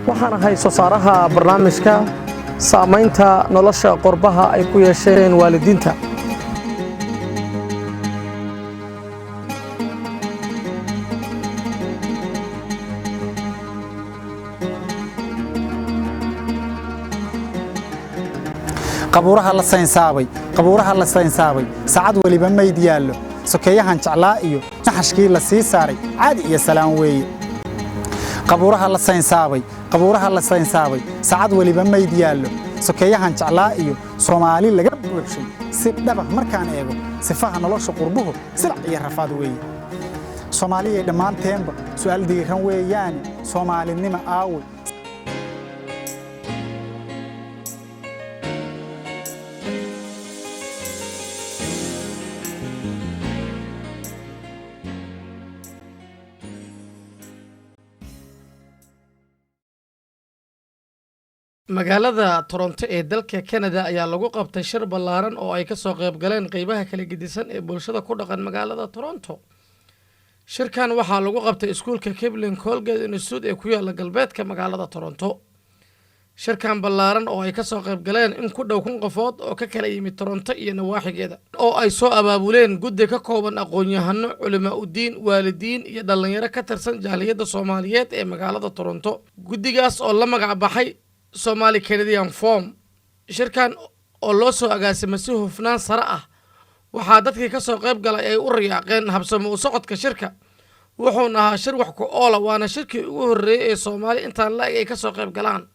waxaan ahay soo saaraha barnaamijka saamaynta nolosha qurbaha ay ku yeesheen waalidiinta. qabuuraha la saynsaabay saacad waliba mayd yaallo sokeeyahan jeclaa iyo naxashkii la sii saaray caadi iyo salaan weeye qabuuraha la saynsaabay saacad waliba mayd yaallo sokeeyahan jeclaa iyo Soomaali laga buuxshay si dhaba markaan eego sifaha nolosha qurbuhu silac iyo rafaad weeye Soomaaliya dhammaanteenba su'aal diiran weeyaan Soomaalinimo aawe magaalada Toronto ee dalka Canada ayaa lagu qabtay shir ballaaran oo ay ka soo qayb galeen qaybaha kala gedisan ee bulshada ku dhaqan magaalada Toronto. Shirkan waxaa lagu qabtay iskuulka Kipling Colgate Institute ee ku yaala galbeedka magaalada Toronto. Shirkan ballaaran oo ay ka soo qayb galeen in ku dhow 1,000 qofood oo ka kala yimid Toronto iyo nawaaxigeeda oo ay soo abaabuleen guddi ka kooban aqoon-yahano, culimo u diin, waalidiin iyo dhalinyaro ka tirsan jaaliyadda Soomaaliyeed ee magaalada Toronto. Guddigaas oo la magac baxay Somali Canadian Forum. Shirkan oo loo soo agaasimay si hufnaan sare ah waxaa dadkii ka soo qayb galay ay u riyaaqeen habsamo u socodka shirka wuxuuna ahaa shir wax ku oola waana shirkii ugu horreeyay ee Soomaali intaan la ay ka soo qayb galaan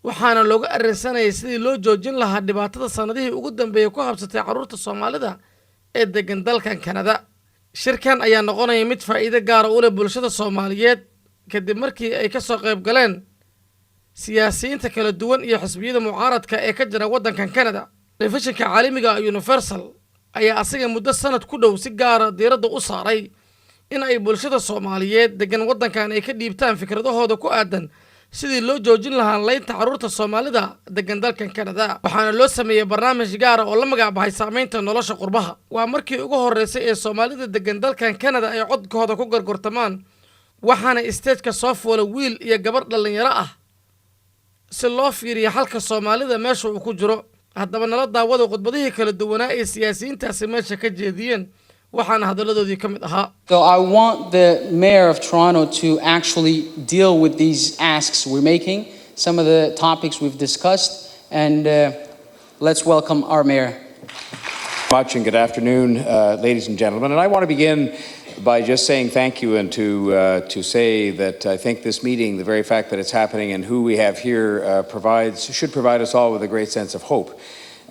waxaana looga arrinsanayay sidii loo joojin lahaa dhibaatada sanadihii ugu dambeeyay ku habsatay carruurta Soomaalida ee degan dalkan Canada. Shirkan ayaa noqonaya mid faa'iido gaar ah u leh bulshada Soomaaliyeed kadib markii ay ka soo qayb galeen siyaasiyiinta kala duwan iyo xisbiyada mucaaradka ee ka jira waddankan Canada. Telefishinka caalamiga Universal ayaa asiga muddo sanad ku dhow si gaar ah diiradda u saaray in ay bulshada Soomaaliyeed degan waddankan ay ka dhiibtaan fikradahooda ku aadan sidii loo joojin lahaa laynta carruurta Soomaalida degan dalkan Canada. Waxaana loo sameeyay barnaamij gaar ah oo la magac baxay saamaynta nolosha qurbaha. Waa markii ugu horreysay ee Soomaalida degan dalkan Canada ay codkooda ku gargortamaan waxaana stage-ka soo fuulay wiil iyo gabar dhalinyaro ah si loo fiiriyo halka Soomaalida meesha uu ku jiro. haddaba nala daawada khudbadihii kala duwanaa ee siyaasiyiintaasi meesha ka jeediyeen waxaana hadaladoodii ka mid ahaa. So I want the mayor of Toronto to actually deal with these asks we're making, some of the topics we've discussed, and let's welcome our mayor. Much and good afternoon, ladies and gentlemen. And I want to begin by just saying thank you and to say that I think this meeting, the very fact that it's happening and who we have here should provide us all with a great sense of hope.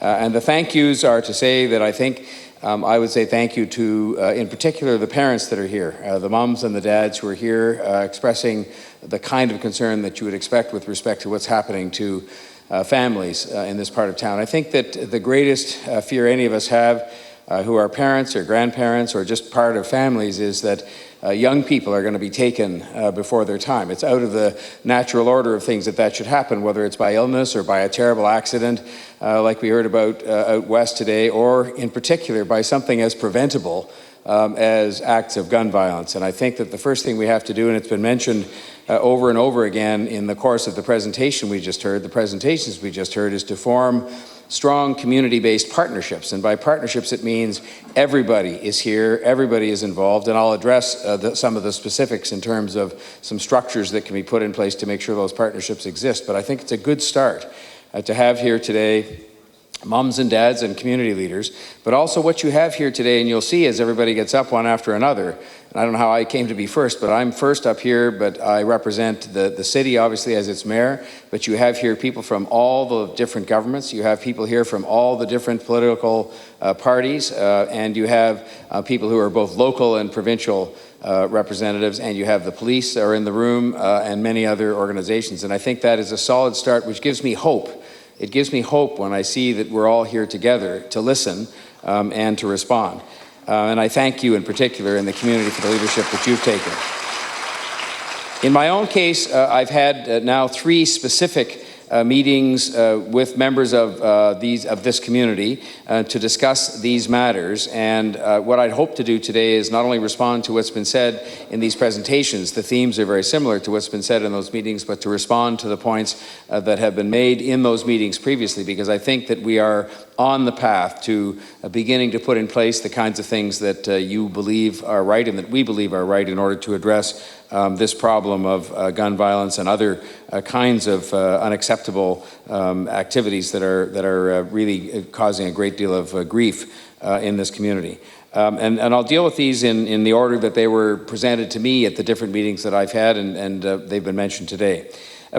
And the thank yous are to say that I think I would say thank you to, in particular, the parents that are here, the moms and the dads who are here expressing the kind of concern that you would expect with respect to what's happening to families in this part of town. I think that the greatest fear any of us have who are parents or grandparents or just part of families is that young people are going to be taken before their time. It's out of the natural order of things that should happen, whether it's by illness or by a terrible accident like we heard about out west today, or in particular by something as preventable as acts of gun violence. And I think that the first thing we have to do, and it's been mentioned over and over again in the course of the presentations we just heard, is to form strong community-based partnerships. And by partnerships, it means everybody is here, everybody is involved, and I'll address some of the specifics in terms of some structures that can be put in place to make sure those partnerships exist. But I think it's a good start to have here today moms and dads and community leaders, but also what you have here today, and you'll see as everybody gets up one after another, and I don't know how I came to be first, but I'm first up here, but I represent the city, obviously, as its mayor, but you have here people from all the different governments, you have people here from all the different political parties, and you have people who are both local and provincial representatives, and you have the police are in the room, and many other organizations, and I think that is a solid start, which gives me hope. It gives me hope when I see that we're all here together to listen and to respond. And I thank you in particular in the community for the leadership that you've taken. In my own case, I've had now 3 specific meetings with members of this community to discuss these matters. And what I'd hope to do today is not only respond to what's been said in these presentations, the themes are very similar to what's been said in those meetings, but to respond to the points that have been made in those meetings previously, because I think that we are on the path to beginning to put in place the kinds of things that you believe are right and that we believe are right in order to address this problem of gun violence and other kinds of unacceptable activities that are really causing a great deal of grief in this community. And I'll deal with these in the order that they were presented to me at the different meetings that I've had, and they've been mentioned today.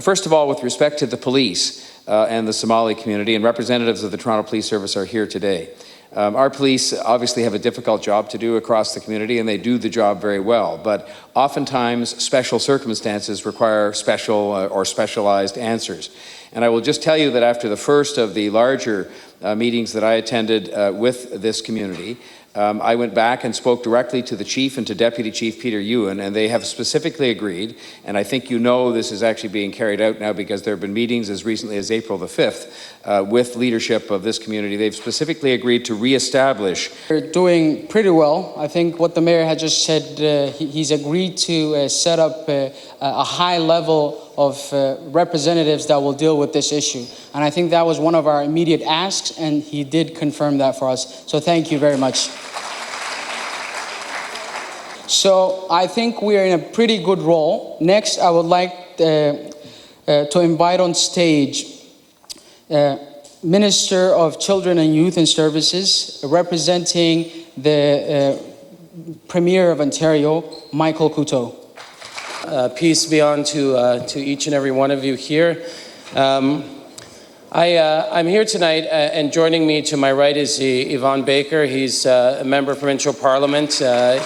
First of all, with respect to the police and the Somali community, and representatives of the Toronto Police Service are here today. Our police obviously have a difficult job to do across the community, and they do the job very well. But oftentimes, special circumstances require special or specialized answers. And I will just tell you that after the first of the larger meetings that I attended with this community, I went back and spoke directly to the Chief and to Deputy Chief Peter Ewan, and they have specifically agreed, and I think you know this is actually being carried out now because there have been meetings as recently as April the 5th with leadership of this community. They've specifically agreed to reestablish. We're doing pretty well. I think what the mayor had just said, he's agreed to set up a high level of representatives that will deal with this issue. And I think that was one of our immediate asks, and he did confirm that for us. So thank you very much. So I think we are in a pretty good role. Next, I would like to invite on stage Minister of Children and Youth and Services, representing the Premier of Ontario, Michael Couteau. Peace be on to each and every one of you here. I'm here tonight, and joining me to my right is Yvonne Baker. He's a member of Provincial Parliament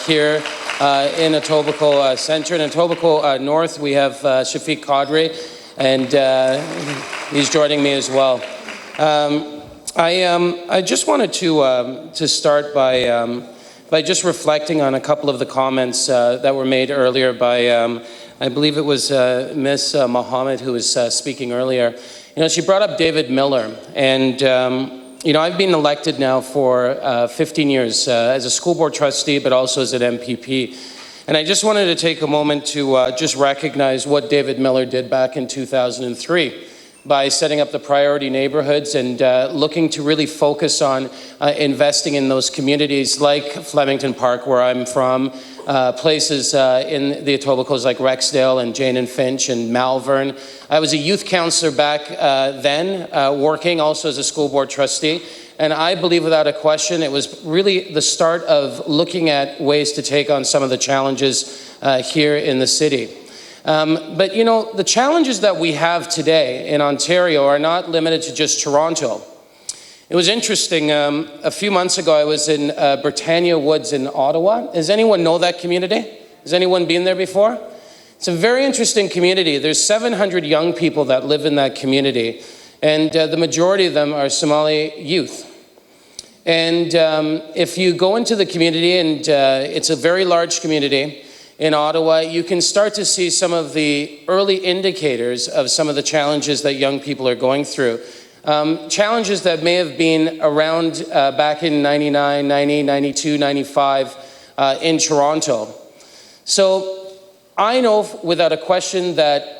here in Etobicoke Centre. In Etobicoke North, we have Shafiq Qadri, and he's joining me as well. I just wanted to start by just reflecting on a couple of the comments that were made earlier by, I believe it was Miss Mohammed who was speaking earlier. You know, she brought up David Miller, and you know, I've been elected now for 15 years as a school board trustee, but also as an MPP. And I just wanted to take a moment to just recognize what David Miller did back in 2003 by setting up the priority neighborhoods and looking to really focus on investing in those communities like Flemington Park, where I'm from, places in the Etobicoke like Rexdale and Jane and Finch and Malvern. I was a youth councillor back then, working also as a school board trustee. And I believe without a question, it was really the start of looking at ways to take on some of the challenges here in the city. But you know, the challenges that we have today in Ontario are not limited to just Toronto. It was interesting, a few months ago I was in Britannia Woods in Ottawa. Does anyone know that community? Has anyone been there before? It's a very interesting community. There's 700 young people that live in that community, and the majority of them are Somali youth. And if you go into the community, and it's a very large community, in Ottawa, you can start to see some of the early indicators of some of the challenges that young people are going through. Challenges that may have been around back in 99, 90, 92, 95 in Toronto. So I know without a question that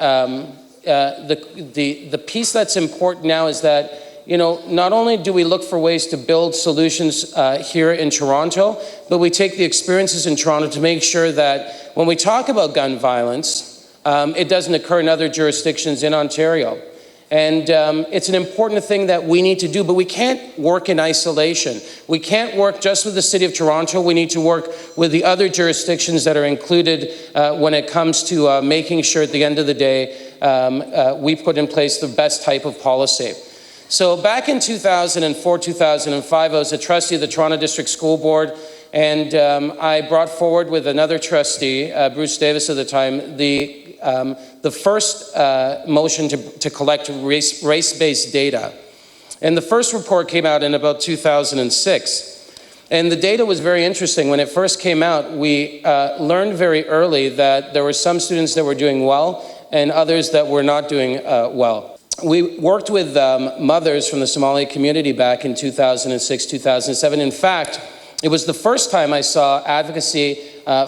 the piece that's important now is that, you know, not only do we look for ways to build solutions here in Toronto, but we take the experiences in Toronto to make sure that when we talk about gun violence, it doesn't occur in other jurisdictions in Ontario. And it's an important thing that we need to do, but we can't work in isolation. We can't work just with the City of Toronto. We need to work with the other jurisdictions that are included when it comes to making sure at the end of the day we put in place the best type of policy. So back in 2004, 2005, I was a trustee of the Toronto District School Board, and I brought forward with another trustee, Bruce Davis at the time, the first motion to collect race-based data. And the first report came out in about 2006. And the data was very interesting. When it first came out, we learned very early that there were some students that were doing well and others that were not doing well. we worked with mothers from the Somali community back in 2006, 2007. In fact, it was the first time I saw advocacy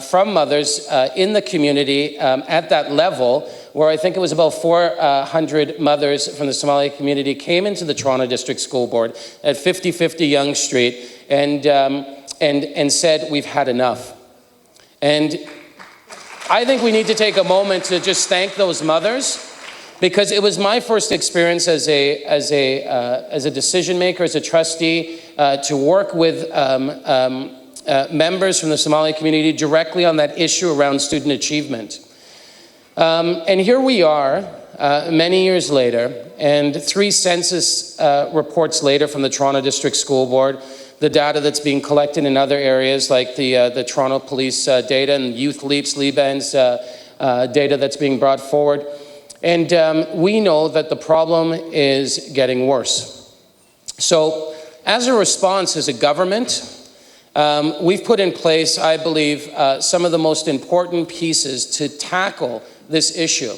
from mothers in the community at that level, where I think it was about 400 mothers from the Somali community came into the Toronto District School Board at 5050 Yonge Street and said, we've had enough. And I think we need to take a moment to just thank those mothers, because it was my first experience as a decision maker, as a trustee, to work with members from the Somali community directly on that issue around student achievement. And here we are, many years later, and 3 census reports later from the Toronto District School Board, the data that's being collected in other areas like the Toronto Police data and Youth Leaps, Liban's data that's being brought forward. And we know that the problem is getting worse. So as a response as a government, we've put in place, I believe, some of the most important pieces to tackle this issue.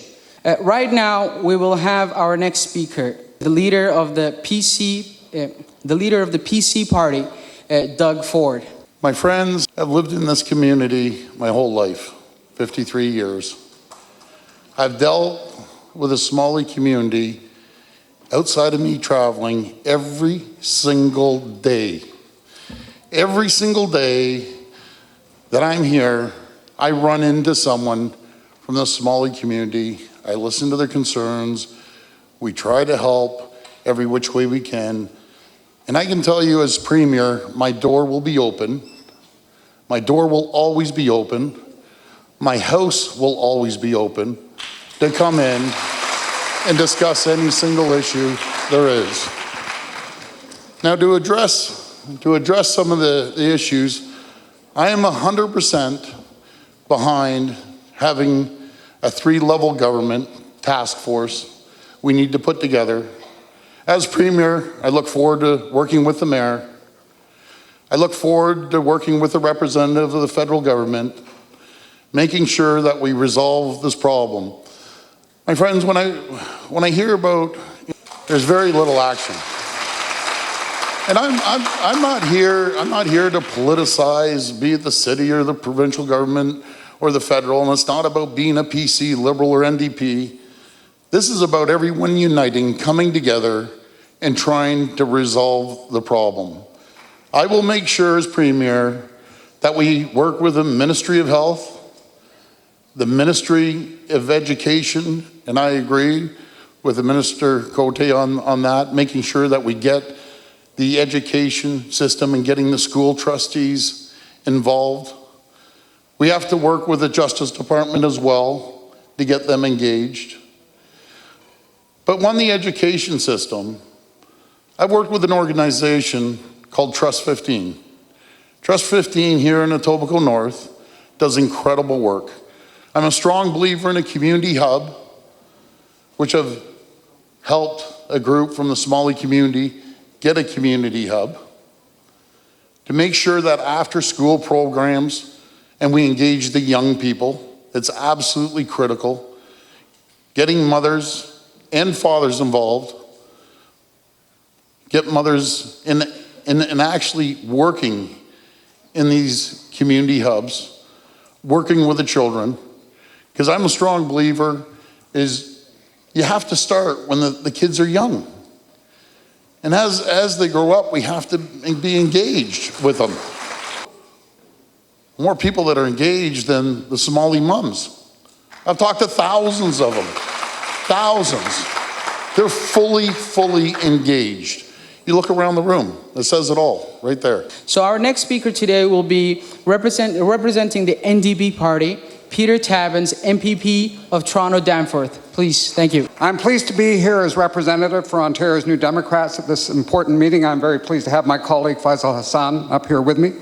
Right now, we will have our next speaker, the leader of the PC party, Doug Ford. My friends, I've lived in this community my whole life, 53 years. I've dealt with the Somali community outside of me traveling every single day. Every single day that I'm here, I run into someone from the Somali community. I listen to their concerns. We try to help every which way we can. And I can tell you as Premier, my door will be open. My door will always be open. My house will always be open to come in and discuss any single issue there is. Now to address some of the issues, I am 100% behind having a 3-level government task force we need to put together. As Premier, I look forward to working with the Mayor. I look forward to working with the representative of the federal government, making sure that we resolve this problem. My friends, when I hear about, there's very little action. And I'm not here to politicize, be it the city or the provincial government or the federal, and it's not about being a PC, Liberal or NDP. This is about everyone uniting, coming together, and trying to resolve the problem. I will make sure as Premier that we work with the Ministry of Health, the Ministry of Education, and I agree with the Minister Cote on that, making sure that we get the education system and getting the school trustees involved. We have to work with the Justice Department as well to get them engaged. But on the education system, I've worked with an organization called Trust 15. Trust 15 here in Etobicoke North does incredible work. I'm a strong believer in a community hub, which have helped a group from the Somali community get a community hub to make sure that after school programs and we engage the young people, it's absolutely critical. Getting mothers and fathers involved, get mothers in actually working in these community hubs, working with the children, because I'm a strong believer is you have to start when the kids are young. And as they grow up, we have to be engaged with them. More people that are engaged than the Somali mums. I've talked to thousands of them, thousands. They're fully engaged. You look around the room, it says it all right there. So our next speaker today will be representing the NDP party, Peter Tabbins, MPP of Toronto Danforth. Please, thank you. I'm pleased to be here as representative for Ontario's New Democrats at this important meeting. I'm very pleased to have my colleague Faisal Hassan up here with me.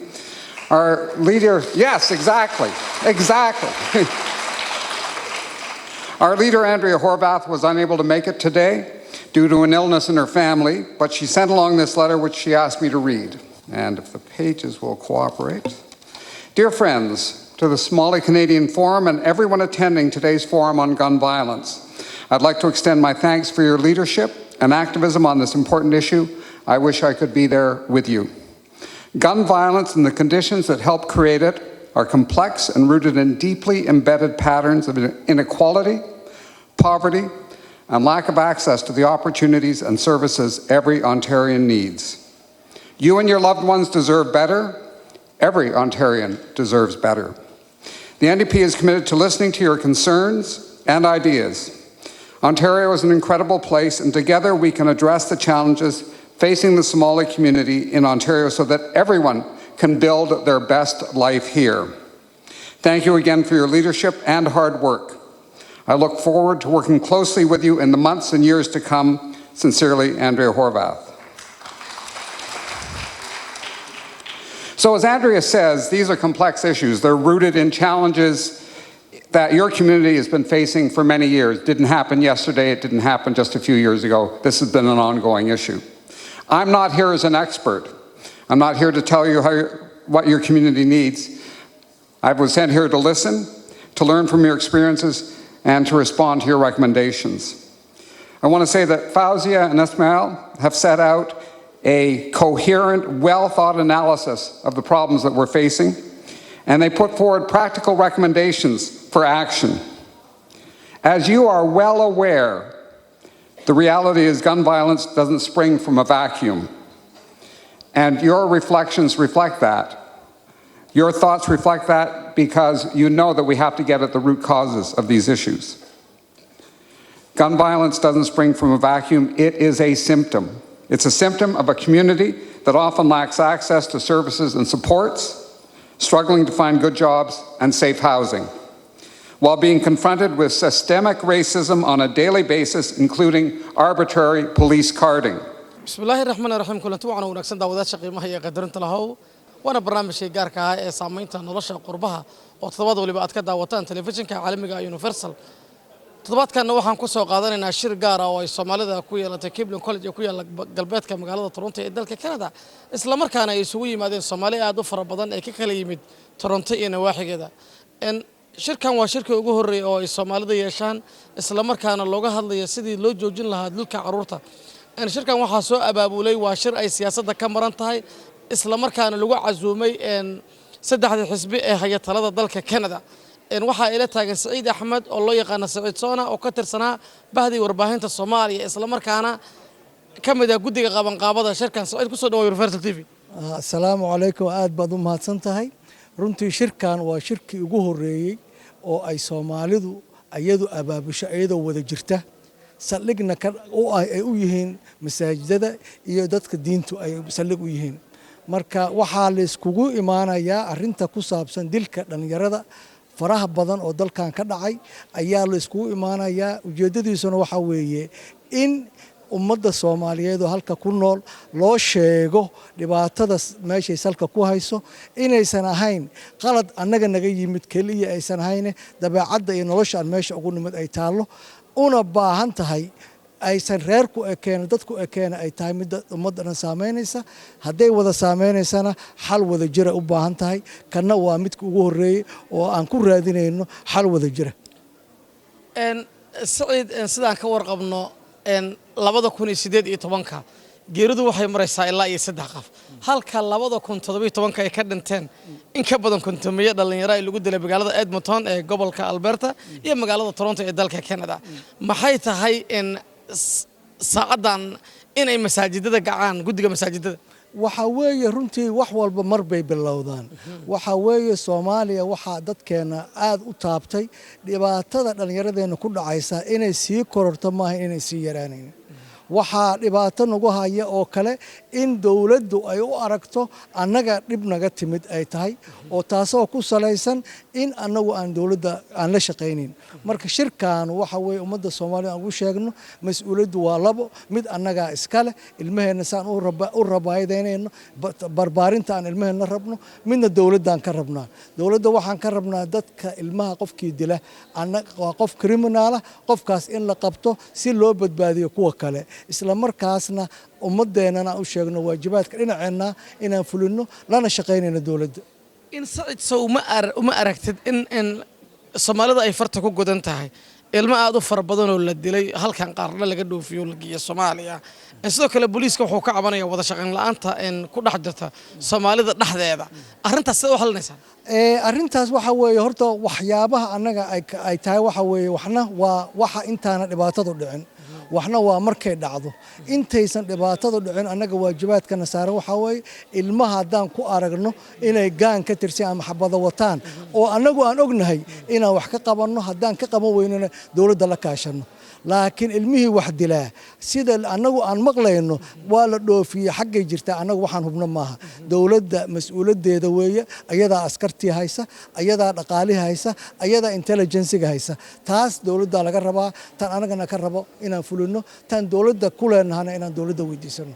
Our leader, yes, exactly. Our leader, Andrea Horvath, was unable to make it today due to an illness in her family, but she sent along this letter which she asked me to read. And if the pages will cooperate. Dear friends, to the Somali Canadian Forum and everyone attending today's forum on gun violence, I'd like to extend my thanks for your leadership and activism on this important issue. I wish I could be there with you. Gun violence and the conditions that help create it are complex and rooted in deeply embedded patterns of inequality, poverty, and lack of access to the opportunities and services every Ontarian needs. You and your loved ones deserve better. Every Ontarian deserves better. The NDP is committed to listening to your concerns and ideas. Ontario is an incredible place, and together we can address the challenges facing the Somali community in Ontario so that everyone can build their best life here. Thank you again for your leadership and hard work. I look forward to working closely with you in the months and years to come. Sincerely, Andrea Horvath. So as Andrea says, these are complex issues. They're rooted in challenges that your community has been facing for many years. It didn't happen yesterday, it didn't happen just a few years ago. This has been an ongoing issue. I'm not here as an expert. I'm not here to tell you what your community needs. I was sent here to listen, to learn from your experiences, and to respond to your recommendations. I want to say that Fauzia and Ismail have set out a coherent, well-thought analysis of the problems that we're facing, and they put forward practical recommendations for action. As you are well aware, the reality is gun violence doesn't spring from a vacuum. And your reflections reflect that. Your thoughts reflect that because you know that we have to get at the root causes of these issues. Gun violence doesn't spring from a vacuum, it is a symptom. It's a symptom of a community that often lacks access to services and supports, struggling to find good jobs and safe housing, while being confronted with systemic racism on a daily basis, including arbitrary police carding. بسم الله الرحمن الرحيم كلنتو waxaan wanaagsan daawadaasha qiimaha iyo qadarinta lahow wana barnaamijka gaarka ah ee saameynta nolosha qurbaha oo toddobaad waliba aad ka daawataan telefishinka caalamiga Universal toddobaadkan waxaan ku soo qaadanaynaa shir gaar ah oo ay Soomaalida ku yeelatay Kibling College ku yaala galbeedka magaalada Toronto ee dalka Canada isla markaana ay isugu yimaadeen Soomaali aad u fara badan ee ka kala yimid Toronto iyo nawaaxigeeda shirkan waa shirkii ugu horeeyay oo ay Soomaalida yeeshaan isla markaana looga hadlayo sidii loo joojin lahaa dhulka caruurta shirkan waxaa soo abaabulay waa shir ay siyaasadda ka maran tahay isla markaana lagu casuumay saddexda xisbi ee hay-adda dalka Canada waxaa ila taagan Saciid Axmed oo loo yaqaan Saciid Soona oo ka tirsanaa bahdii warbaahinta Soomaaliya isla markaana kamid ah guddiga qabanqaabada shirkan Saciid ku soo dhawaad Universal TV. Assalaamu calaykum aad baad u mahadsan tahay runtii shirkan waa shirkii ugu horeeyay oo ay Soomaalidu ayadu abaabusho ayadoo wada jirta saldhigna ay u yihiin masaajidada iyo dadka diintu ay saldhig u yihiin marka waxaa la iskugu imaanayaa arinta ku saabsan dilka dhalinyarada faraha badan oo dalkan ka dhacay ayaa la iskugu imaanayaa ujeedadiisuna waxa weeye in ummadda Soomaaliyeed oo halka ku nool loo sheego dhibaatada meeshay salka ku hayso inaysan ahayn qalad annaga naga yimid kaliya aysan ahayn dabeecadda iyo nolosha aan meesha ugu nimid ay taalo una baahan tahay aysan reerku ekeen dadku ekeen ay tahay mid ummadana saameynaysa haday wada saameynaysan xal wada jira u baahan tahay kana waa mid ugu horeeyay oo aan ku raadinayno xal wada jira Saciid sidaan ka warqabno 2018 geeridu waxay maraysaa ilaa iyo 3 qof halka 2017 ay ka dhinteen in ka badan kontomiye dhalinyaro ay lagu dilay magaalada Edmonton ee gobolka Alberta iyo magaalada Toronto ee dalka Canada maxay tahay in saacadan inay masaajidada gacaan guddiga masaajidada waxa weeye runtii wax walba mar bay bilowdaan waxa weeye Soomaaliya waxa dadkeena aad u taabtay dhibaatada dhalinyaradeena ku dhacaysa inay sii kororto maaha inay sii yaraanayeen waxa dhibaato nagu haya oo kale in dawladdu ay u aragto annaga dib naga timid ay tahay oo taasoo ku salaysan in annagu aan dawladda aan la shaqeynin marka shirkan waxa weeye ummadda Soomaaliya aan ugu sheegno mas'uuliyaddu waa labo mid annaga iskale ilmaheena saan u rabaaydeynayno barbaarinta aan ilmaheena rabno midna dawladdan ka rabnaa dawladda waxaan ka rabnaa dadka ilmaha qofkii dila annaga waa qof criminal qofkaas in la qabto si loo badbaadiyo kuwa kale isla markaasna ummadeenana u sheegno waajibaadka dhinaceena inaan fulino lana shaqeynayno dawladda in Saciid soo uma aragtid in Soomaalida ay farta ku godan tahay ilmo aad u fara badan oo la dilay halkan qaarna laga dhoofiyo la geeyo Soomaaliya sidoo kale booliiska wuxuu ka cabanaya wada shaqayn la'aanta in ku dhex jirta Soomaalida dhexdeeda arrintaas sida wax lanaysan arrintaas waxa weeye horta waxyaabaha annaga ay tahay waxa weeye waxna waa waxa intaana dhibaatadu dhicin waxna waa markay dhacdo intaysan dhibaatadu dhicin annaga waajibaadkana saaran waxa weeye ilmaha haddaan ku aragno inay gaan ka tirsan ama xabado wataan oo annagu aan ognahay inaan wax ka qabanno haddaan ka qaban weynana dowladda la kaashano laakiin ilmihii wax dilaa sida annagu aan maqlayno waa la dhoofiye xaggay jirtaa annagu waxaan hubno maaha dowladda mas'uuladdeeda weeye ayadaa askartii haysa ayadaa dhaqaalihii haysa ayadaa intelligensiga haysa taas dowladda laga rabaa tan annagana ka rabo inaan fulino tan dowladda ku leenahana inaan dowladda weydiisano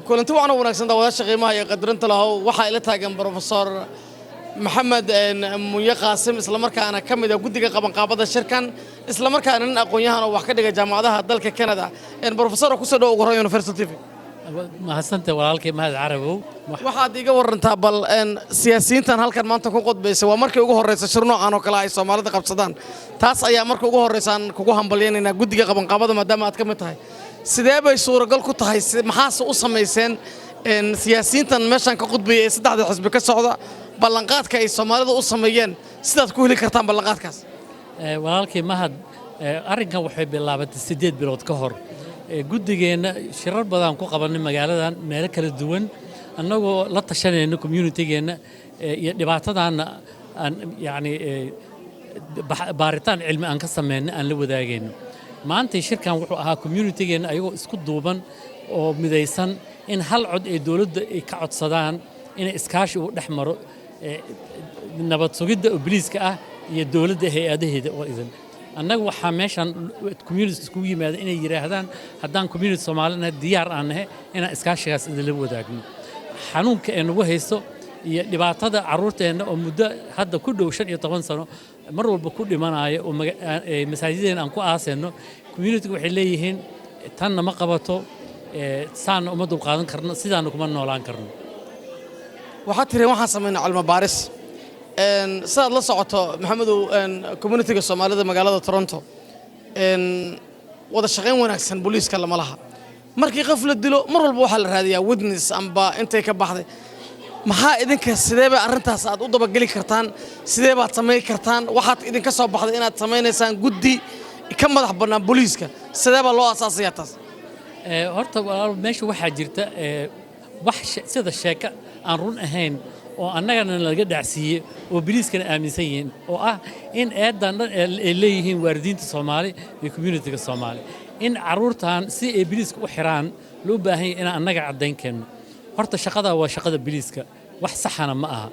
kulanti waxna wanaagsan wadaasha qiimaha iyo qadarinta lahow waxaa ila taagan professor محمد منيا قاسم إسلام مركانا كميدا قدية قبل قابضة شركان إسلام مركانا أقوياء وحكي جامعة دلك كندا إن بروفيسور كوسا دو غورا يونيفرسيتي ما حسنت walaalkay Mahad Carabow waxaad iga warantaa bal siyaasiyiintan halkan maanta ku qodbaysa waa markii ugu horeysa shir noocan oo kale ay Soomaalida qabsadaan taas ayaa markii ugu horeysan kugu hambalyeynayna gudiga qaban qaabada maadaama aad ka mid tahay sidee bay suuragal ku tahay maxaa u sameeyeen siyaasiyiintan meeshan ka qodbayay saddexda xisbi ka socda ballanqaadka ay Soomaalida u sameeyeen sidaad ku heli kartaan ballanqaadkaas walaalkay Mahad arrinkan waxay bilaabatay 8 bilood ka hor guddigeena shirar badan ku qabanay magaaladan meelo kala duwan annagoo la tashanayna community-geena iyo dhibaatadaana yani baaritaan cilmi aan ka sameeyna aan la wadaagayno maanta shirkan wuxuu ahaa community-geena ayagoo isku duuban oo midaysan in hal cod ee dawladda ay ka codsadaan in iskaashi uu dhex maro nabad sugidda booliiska ah iyo dawladda hay'adaheeda oo idan annagu waxaa meeshan community isku yimaada inay yiraahdaan haddaan community Soomaalina diyaar aan nahay inaan iskaashigaas idin wadaagno xanuunka ee nagu haysto iyo dhibaatada carruurteena oo muddo hadda ku dhow 15 sano mar walba ku dhimanayo oo masaajideen aan ku aasayno community waxay leeyihiin tan ma qabato saan uma dul qaadan karno sidaan kuma noolaan karno waxaad tireen waxaan sameynaa cilmi baaris sidaad la socoto maxamedow community-ga Soomaalida magaalada Toronto wada shaqayn wanaagsan booliiska lama laha markii qof la dilo mar walba waxa la raadiyaa witness amba intay ka baxday maxaa idinka sidee bay arrintaas aad u dabageli kartaan sidee baad sameyn kartaan waxaad idinka soo baxday inaad sameynaysaan guddi ka madax bannaan booliiska sidee baa loo aasaasaya taas horta meesha waxaa jirta wax sida sheeka aan run ahayn oo annagana laga dhacsiiyay oo booliiskana aaminsan yihiin oo ah in eedan ay leeyihiin waalidiinta Soomaali iyo community-ga Soomaali in carruurtan si ay booliiska u xiraan loo baahan yahay in annaga cadeyn keeno horta shaqada waa shaqada booliiska wax saxana ma aha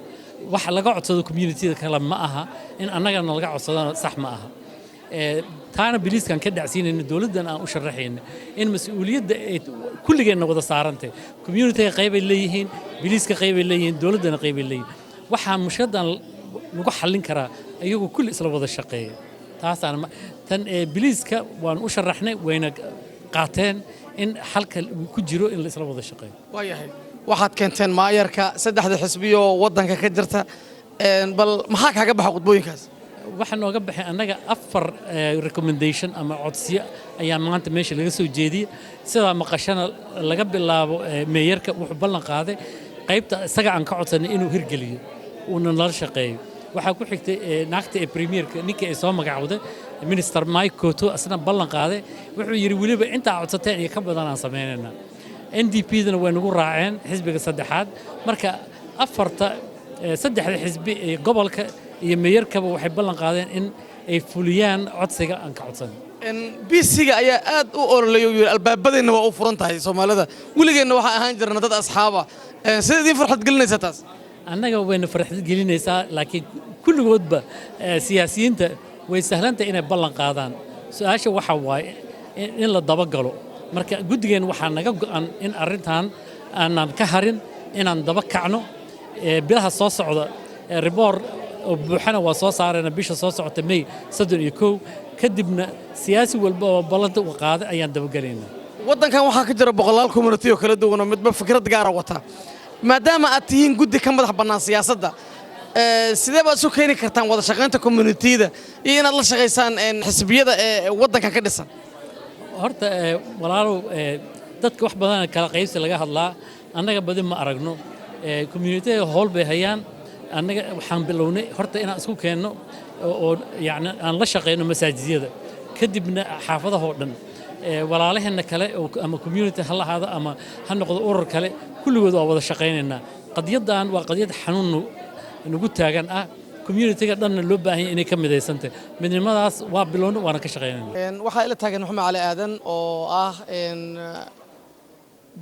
wax laga codsado community-da kale ma aha in annagana laga codsado sax ma aha taana booliiskan ka dhacsiinayna dawladdan aan u sharaxayna in mas'uuliyadda ay kulligeena wada saarantay community-ga qayb ay leeyihiin booliiska qayb ay leeyihiin dawladdana qayb ay leeyihiin waxaa mushkiladan lagu xallin karaa iyagoo kulli isla wada shaqeeya taasaan tan booliiska waan u sharaxnay wayna qaateen in halka ku jiro in la isla wada shaqeeyo waayahay waxaad keenteen maayarka saddexda xisbiyo waddanka ka jirta bal maxaa kaaga baxa qodbooyinkaas waxaan nooga baxay annaga 4 recommendation ama codsiyo ayaa maanta meesha laga soo jeediyay sida maqashana laga bilaabo meeyarka wuxuu ballan qaaday qaybta isaga aan ka codsanay inuu hirgeliyo uu nala shaqeeyo waxa ku xigtay naagta premierka ninkii ay soo magacawday minister Mike Koto asna ballan qaaday wuxuu yiri waliba inta codsateen iyo ka badan aan sameeynaa NDP-dana way nagu raaceen xisbiga saddexaad marka saddexda xisbi ee gobolka iyo meeyarkaba waxay ballan qaadeen in ay fuliyaan codsiga aan ka codsanay BC-ga ayaa aad u ololeeyo albaabadeenna waa u furan tahay Soomaalida waligeena waxa ahaan jirna dad asxaaba sidii farxad gelinaysa taas annaga wayna farxad gelinaysaa laakiin kulligoodba siyaasiyiinta way sahlantahay inay ballan qaadaan su'aasha waxa waaye in la daba galo marka guddigeen waxa naga go'an in arrintan aanan ka harin inaan daba kacno bilaha soo socda report oo buuxana waa soo saarayna bisha soo socota May 31 kadibna siyaasi walba oo ballanta u qaaday ayaan daba galaynaa waddankan waxaa ka jira boqolaal community oo kala duwan oo midba fikrad gaar ah wata maadaama aad tihiin guddi ka madax bannaan siyaasadda sidee baad isu keeni kartaan wada shaqaynta community-da iyo inaad la shaqaysaan xisbiyada waddanka ka dhisan horta walaalow dadka wax badan kala qaybsi laga hadlaa annaga badi ma aragno community-da howl bay hayaan annaga waxaan bilownay horta inaan isku keenno oo yacni aan la shaqayno masaajidyada kadibna xaafadaha oo dhan walaalaheena kale ama community ha lahaado ama ha noqdo urur kale kulligood waa wada shaqaynaynaa qadiyaddan waa qadiyad xanuun nagu taagan ah community-ga dhanna loo baahan yahay inay ka midaysantahay midnimadaas waa bilowna waana ka shaqaynaynaa waxaa ila taagan maxamed cali aadan oo ah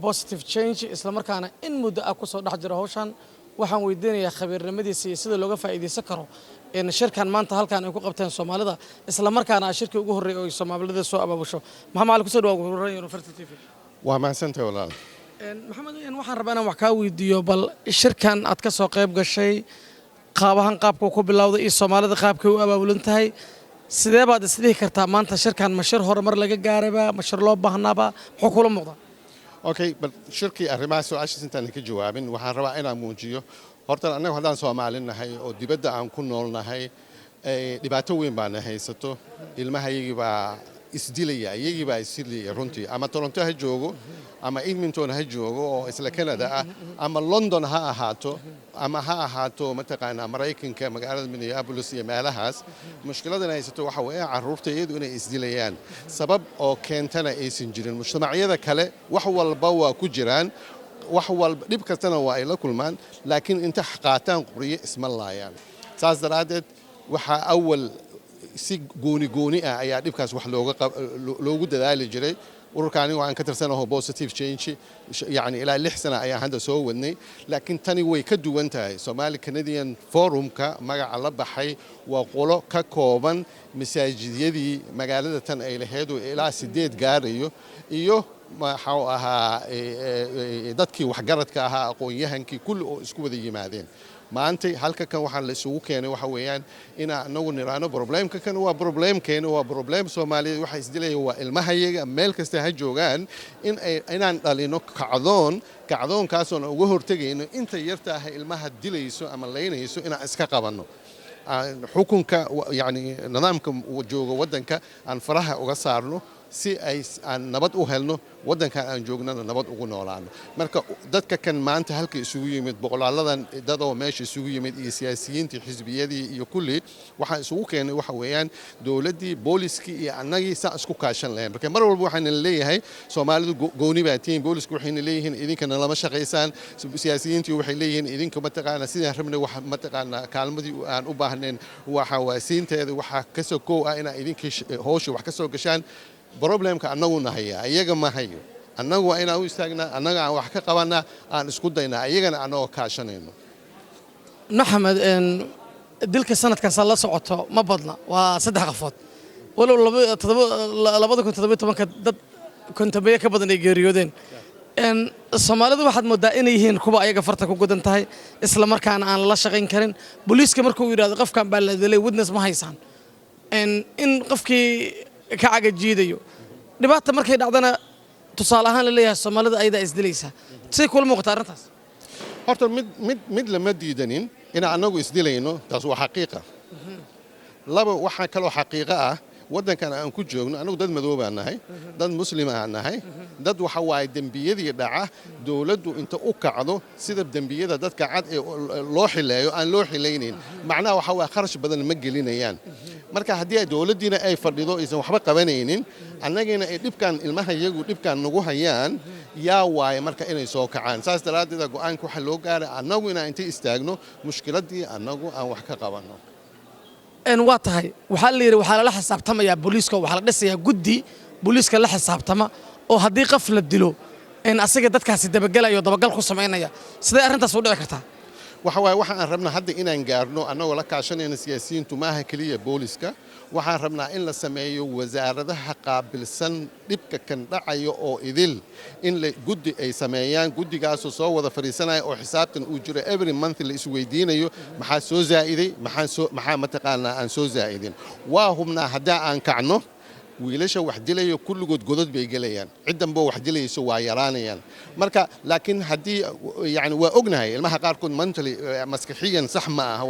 positive change isla markaana in muddo ah ku soo dhex jira hawshan waxaan weydiinayaa khabiirnimadiisa iyo sida looga faa'iideysan karo shirkan maanta halkan ay ku qabteen Soomaalida isla markaana shirkii ugu horeeyay oo Soomaalida soo abaabusho maxamed cali ku soo dhawaad wararka University TV waa mahadsantahay walaal maxamed waxaan rabaa inaan wax ka weydiiyo bal shirkan aad ka soo qayb gashay qaabahan qaabka ku bilowday iyo Soomaalida qaabka u abaabulan tahay sidee baad isdhihi kartaa maanta shirkan mashir horumar laga gaarayba mashir loo baahnaaba muxuu kula muuqdaa okay bal shirkii arrimaha su'aashiisa intaan ka jawaabin waxaan rabaa inaan muujiyo horta annagu haddaan Soomaalinahay oo dibadda aan ku noolnahay dhibaato weyn baan haysato ilmahayagii baa isdilaya iyagii baa isdilaya runtii ama Toronto ha joogo ama Edmonton ha joogo oo isla Canada ah ama London ha ahaato mataqaanaa Mareykanka magaalada Minneapolis iyo meelahaas mushkiladan haysato waxa weeye carruurta iyadu inay isdilayaan sabab oo keentana aysan jirin mujtamacyada kale wax walba waa ku jiraan wax walba dhib kastana waa ay la kulmaan laakiin inta qaataan qoriyo isma laayaan saas daraadeed waxa awal si gooni ah ayaa dhibkaas wax loogu dadaali jiray ururkaani waxaan ka tirsanahay positive change yani ilaa 6 sano ayaan hadda soo wadnay laakiin tani way ka duwan tahay Somali Canadian Forumka magaca la baxay waa qolo ka kooban masaajidiyadii magaalada tan ay lahayd oo ilaa 8 gaarayo iyo waxa ahaa dadkii waxgaradka ahaa aqoon-yahankii kulli oo isku wada yimaadeen maanta halka kan waxaan la isugu keenay waxa weeyaan in anagu niraano problemka kan waa problemkeena waa problem Soomaaliyeed waxa isdilay waa ilmahayaga meel kasta ha joogaan inaan dhalino kacdoonkaas oo uga hortagayno inta yarta ah ilmaha dilayso ama leynayso inaan iska qabanno xukunka yani nidaamka jooga wadanka aan faraha uga saarno si ay aan nabad u helno wadankan aan joognana nabad ugu noolaano marka dadka kan maanta halka isugu yimid boqolaaladan dad oo meesha isugu yimid iyo siyaasiyiintii xisbiyadii iyo kulli waxa isugu keenay waxa weeyaan dawladdii booliskii iyo annagii saa isku kaashan lahayn marka mar walba waxaan leeyahay Soomaalidu gooni baa tiin boolisku waxay leeyihiin idinkana lama shaqeysaan siyaasiyiintii waxay leeyihiin idinka ma taqaana sidaan rabnay wax ma taqaana kaalmadii aan u baahneen waxa waasiinteeda waxa ka soo koow ah inaa idinka hawsha wax ka soo gashaan problemka annagu nahaya ayaga ma hayo annagu waa inaan u istaagnaa annaga aan wax ka qabanaa aan isku daynaa ayagana anagoo kaashanayno maxamed dilka sanadkaas la socoto ma badna waa 3 qofood walow 2017 dad kontabeeye ka badan ay geeriyoodeen Soomaalidu waxaad moodaa inay yihiin kuwa ayaga farta ku gudan tahay isla markaana aan la shaqayn karin booliiska markuu yiraahdo qofkan baa la dilay witness ma haysan in qofkii ka cagajiidayo dhibaato markay dhacdana tusaale ahaan la leeyahay Soomaalida ayda isdilaysa si kul muuqata arintaas horta mid lama diidanin in anagu isdilayno taas waa xaqiiqa laba waxa kale oo xaqiiqa ah wadankan aan ku joogno anagu dad madow baan nahay dad muslim aan nahay dad waxa waay dambiyadii dhaca dawladdu inta u kacdo sida dambiyada dadka cad ee loo xileeyo aan loo xileynin macnaha waxa waa kharash badan ma gelinayaan marka haddii dawladdiina ay fadhido aysan waxba qabanaynin annagina ay dhibkan ilmaha iyagu dhibkan nagu hayaan yaa waay marka inay soo kacaan saas daraadeed go'aanka waxa loo gaaray annagu inaan inta istaagno mushkiladii annagu aan wax ka qabanno waa tahay waxaa la yiri waxaa la xisaabtamayaa booliiska waxa la dhisayaa guddi booliiska la xisaabtama oo haddii qof la dilo asaga dadkaasi dabagalayo dabagal ku sameynaya sidee arrintaas u dhici kartaa waxa aan rabnaa hadda inaan gaarno annagoo la kaashanayna siyaasiyiintu maaha keliya booliska waxaan rabnaa in la sameeyo wasaaradaha qaabilsan dhibka kan dhacayo oo idil in guddi ay sameeyaan guddigaasoo soo wada fadhiisanaya oo xisaabtan uu jiro every month la isweydiinayo maxaa soo zaa'iday maxaa mataqaanaa aan soo zaa'idin waa hubnaa haddaa aan kacno wiilasha wax dilaya kulligood godad bay gelayaan ciddanba wax dilayso waa yaraanayaan marka laakiin haddii yani waa ognahay ilmaha qaarkood mentally maskaxiyan sax ma aha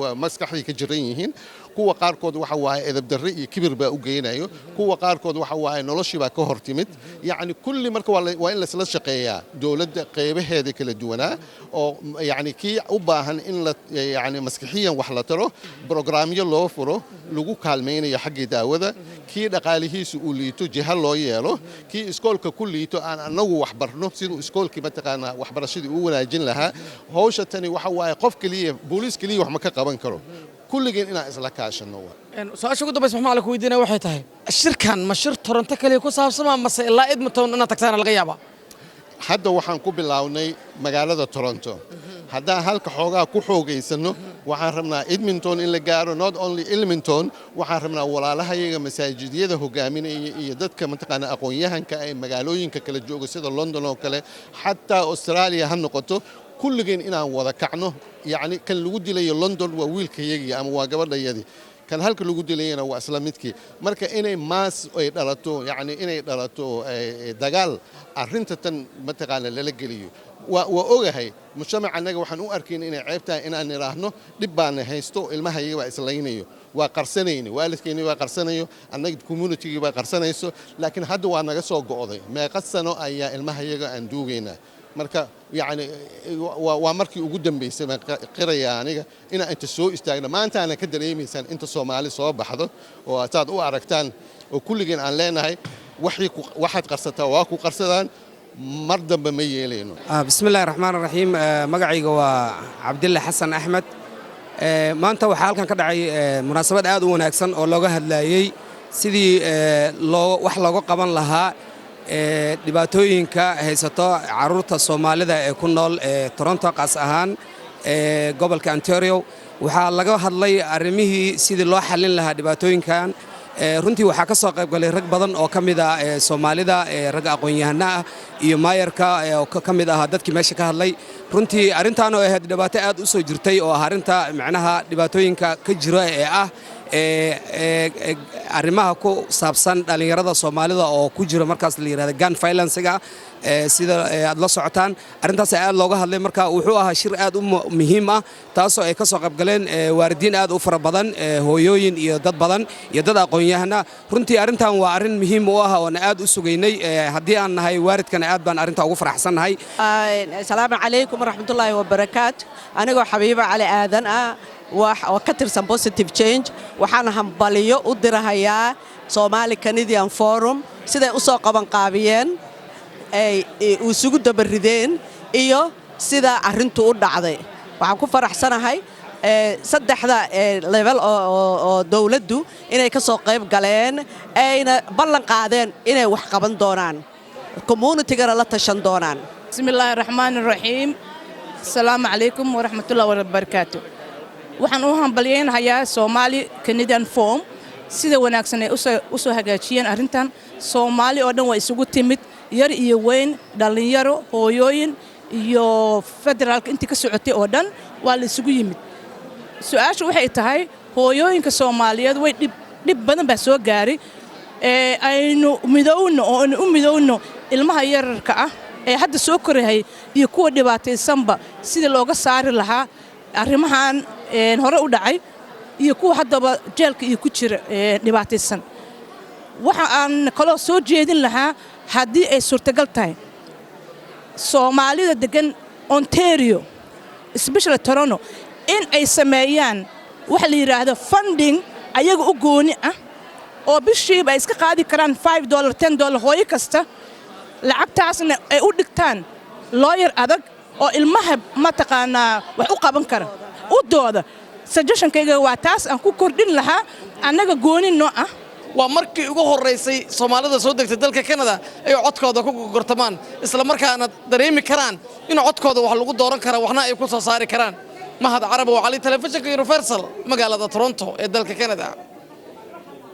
waa maskaxday ka jiran yihiin kuwa qaarkood waxa waaye edab darre iyo kibir baa u geynayo kuwa qaarkood waxa waaye noloshii baa ka hor timid yani kulli marka waa in laisla shaqeeyaa dowladda qeybaheeda kala duwanaa oo yani kii u baahan in la yani maskaxiyan wax la taro brograamyo loo furo lagu kaalmaynayo xaggii daawada kii dhaqaalihiisu uu liito jiha loo yeelo kii iskoolka ku liito aan anagu wax barno siduu iskoolkii mataqaanaa waxbarashadii u wanaajin lahaa hawsha tani waxa waaye qof keliya booliis keliya wax ma ka qaban karo kulligeen inaan isla kaashano su-aasha ugu dambaysa maxaa la ku weydiinaya waxay tahay shirkan ma shir Toronto kaliya ku saabsama mase ilaa Edmonton inaad tagtaan laga yaabaa hadda waxaan ku bilownay magaalada Toronto haddaan halka xoogaa ku xoogaysano waxaan rabnaa Edmonton in la gaaro not only Edmonton waxaan rabnaa walaalahayaga masaajidyada hogaaminaya iyo dadka mataqaana aqoon-yahanka ay magaalooyinka kala jooga sida London oo kale xataa Australia ha noqoto kulligeen inaan wada kacno yani kan lagu dilayo London waa wiilkayagii ama waa gabadhayadii kan halka lagu dilayna waa isla midkii marka inay maas ay dhalato yani inay dhalato dagaal arrinta tan mataqaana lala geliyo waa ogahay mujtamac anaga waxaan u arkayn inay ceeb tahay inaan niraahno dhib baan haysto ilmahayaga waa islaynayo waa qarsanayna waalidkeena waa qarsanayo annaga community baa qarsanayso laakiin hadda waa naga soo go'day meeqa sano ayaa ilmahayaga aan duugaynaa marka yani waa markii ugu dambeysay ma qiraya aniga ina inta soo istaagna maanta ana ka dareemaysan inta Soomaali soo baxdo oo aad u aragtaan oo kulligeen aan leenahay waxaad qarsataa waa ku qarsadaan mar dambe ma yeelayno bismillaahir rahmaanir rahiim magacayga waa Cabdilla Xasan Axmed maanta waxa halkan ka dhacay munaasabad aad u wanaagsan oo looga hadlayay sidii wax looga qaban lahaa dhibaatooyinka haysato caruurta Soomaalida ee ku nool Toronto qaas ahaan gobolka Ontario waxaa laga hadlay arrimihii sidii loo xalin lahaa dhibaatooyinkan runtii waxaa ka soo qayb galay rag badan oo ka mid ah Soomaalida rag aqoon-yahano ah iyo maayarka oo ka mid ah dadkii meesha ka hadlay runtii arrintan oo ahayd dhibaato aad u soo jirtay oo arrinta macnaha dhibaatooyinka ka jira ee ah arrimaha ku saabsan dhalinyarada Soomaalida oo ku jira markaas la yiraahdo gun violence-ga sida aad la socotaan arrintaas aad looga hadlay marka wuxuu ahaa shir aad u muhiim ah taasoo ay ka soo qayb galeen waalidiin aad u fara badan hooyooyin iyo dad badan iyo dad aqoon-yahana runtii arrintan waa arrin muhiim u ah oo aad u sugaynay haddii aan nahay waalidkana aad baan arrinta ugu faraxsanahay assalaamu calaykum waraxmatullaahi wabarakaatu anigoo Xabiiba Cali Aadan ah oo ka tirsan Positive Change waxaan hambaliyo u dirahayaa Somali Canadian Forum siday u soo qaban qaabiyeen ay isugu dabarideen iyo sida arrintu u dhacday waxaan ku faraxsanahay saddexda level oo dawladdu inay ka soo qayb galeen ayna ballan qaadeen inay wax qaban doonaan community-gana la tashan doonaan bismillaahir rahmaanir rahiim assalaamu calaykum waraxmatullaahi wabarakaatuh waxaan u hambalyeeynayaa Somali Canadian Forum sida wanaagsan ay u soo hagaajiyeen arrintan Soomaali oo dhan waa isugu timid yar iyo weyn dhalinyaro hooyooyin iyo federaalka intii ka socotay oo dhan waa la isugu yimid su'aashu waxay tahay hooyooyinka Soomaaliyeed way dhib badan baa soo gaaray aynu midowno ilmaha yararka ah ee hadda soo korahay iyo kuwa dhibaataysanba sidii looga saari lahaa arrimahan hore u dhacay iyo kuwa haddaba jeelka iyo ku jira dhibaataysan waxa aan kaloo soo jeedin lahaa haddii ay suurtagal tahay Soomaalida degan Ontario especially Toronto in ay sameeyaan waxa la yiraahdo funding ayaga u gooni ah oo bishiiba iska qaadi karaan $5 $10 hooyo kasta lacagtaasna ay u dhigtaan lawyer adag oo ilmaha ma taqaanaa wax u qaban kara u dooda suggestion-kayga waa taas aan ku kordhin lahaa annaga gooni noo ah waa markii ugu horeysay Soomaalida soo degtay dalka Canada ay codkooda ku gortamaan isla markaana dareemi karaan in codkooda wax lagu dooran karo waxna ay ku soo saari karaan Mahad Carabow Cali telefishinka Universal magaalada Toronto ee dalka Canada